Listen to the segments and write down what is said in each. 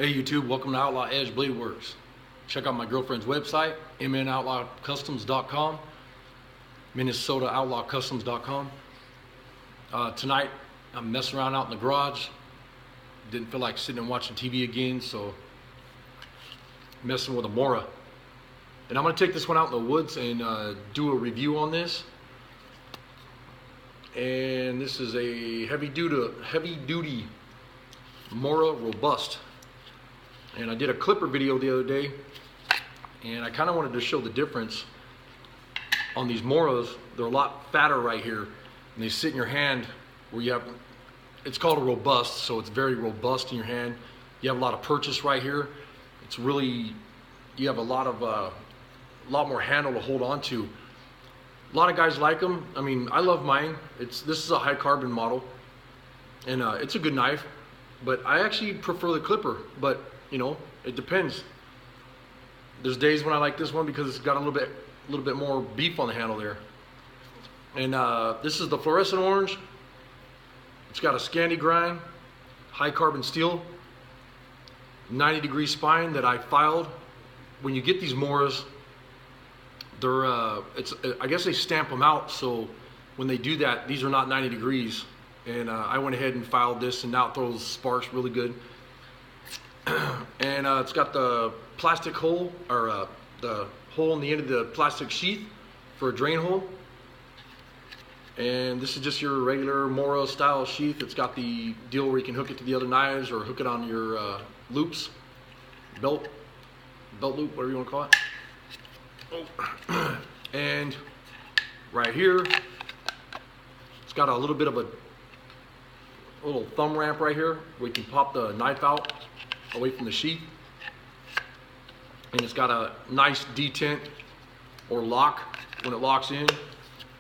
Hey YouTube, welcome to Outlaw Edge Blade Works. Check out my girlfriend's website, mnoutlaw.customs.com, minnesotaoutlawcustoms.com. Tonight, I'm messing around out in the garage. Didn't feel like sitting and watching TV again, so messing with a Mora. And I'm gonna take this one out in the woods and do a review on this. And this is a heavy duty Mora Rubust. And I did a clipper video the other day, and I kind of wanted to show the difference on these Moras. They're a lot fatter right here, and they sit in your hand where you have, it's called a Rubust, so it's very robust in your hand. You have a lot of purchase right here. It's really, you have a lot more handle to hold on to. A lot of guys like them. I mean, I love mine. This is a high carbon model, and it's a good knife, but I actually prefer the clipper. But you know, it depends. There's days when I like this one because it's got a little bit more beef on the handle there. And this is the fluorescent orange. It's got a Scandi grind, high carbon steel, 90-degree spine that I filed. When you get these Moras, they're I guess they stamp them out, so when they do that, these are not 90 degrees. And I went ahead and filed this, and now it throws sparks really good. And it's got the plastic hole, or the hole in the end of the plastic sheath for a drain hole. And this is just your regular Mora style sheath. It's got the deal where you can hook it to the other knives or hook it on your loops, belt loop, whatever you want to call it. Oh. And right here, it's got a little bit of a little thumb ramp right here where you can pop the knife out away from the sheath. And it's got a nice detent or lock. When it locks in, you're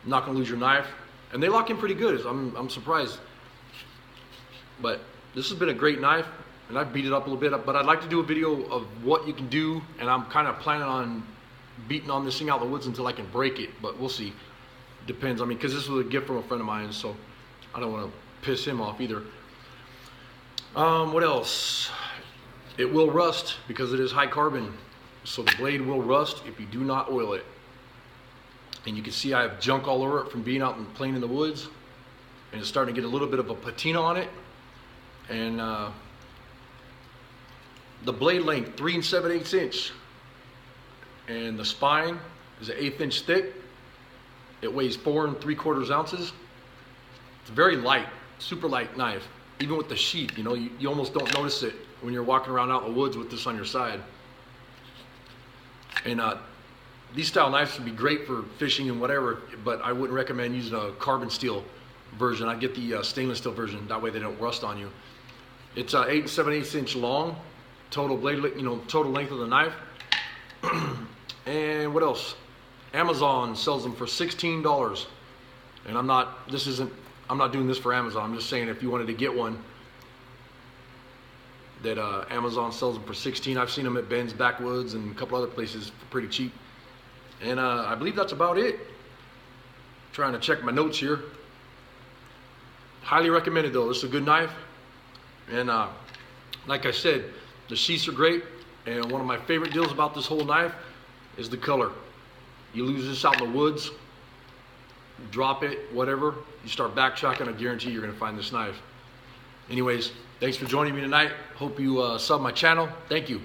not gonna lose your knife. And they lock in pretty good. I'm surprised. But this has been a great knife, and I've beat it up a little bit, but I'd like to do a video of what you can do, and I'm kind of planning on beating on this thing out in the woods until I can break it, but we'll see. Depends. I mean, because this was a gift from a friend of mine, so I don't want to piss him off either. What else? It will rust because it is high carbon, so the blade will rust if you do not oil it. And you can see I have junk all over it from being out and playing in the woods, and it's starting to get a little bit of a patina on it. And the blade length 3 7/8 inch, and the spine is an 1/8 inch thick. It weighs 4 3/4 ounces. It's very light, super light knife. Even with the sheath, you know, you almost don't notice it when you're walking around out in the woods with this on your side. And these style knives would be great for fishing and whatever, but I wouldn't recommend using a carbon steel version. I'd get the stainless steel version. That way they don't rust on you. It's 8 7/8 inch long, total blade, you know, total length of the knife. And what else? Amazon sells them for $16. And I'm not doing this for Amazon. I'm just saying if you wanted to get one, that Amazon sells them for $16. I've seen them at Ben's Backwoods and a couple other places for pretty cheap. And I believe that's about it. Trying to check my notes here. Highly recommended though. This is a good knife. And like I said, the sheaths are great. And one of my favorite deals about this whole knife is the color. You lose this out in the woods, drop it, whatever, you start backtracking, I guarantee you're gonna find this knife. Anyways, thanks for joining me tonight. Hope you sub my channel. Thank you.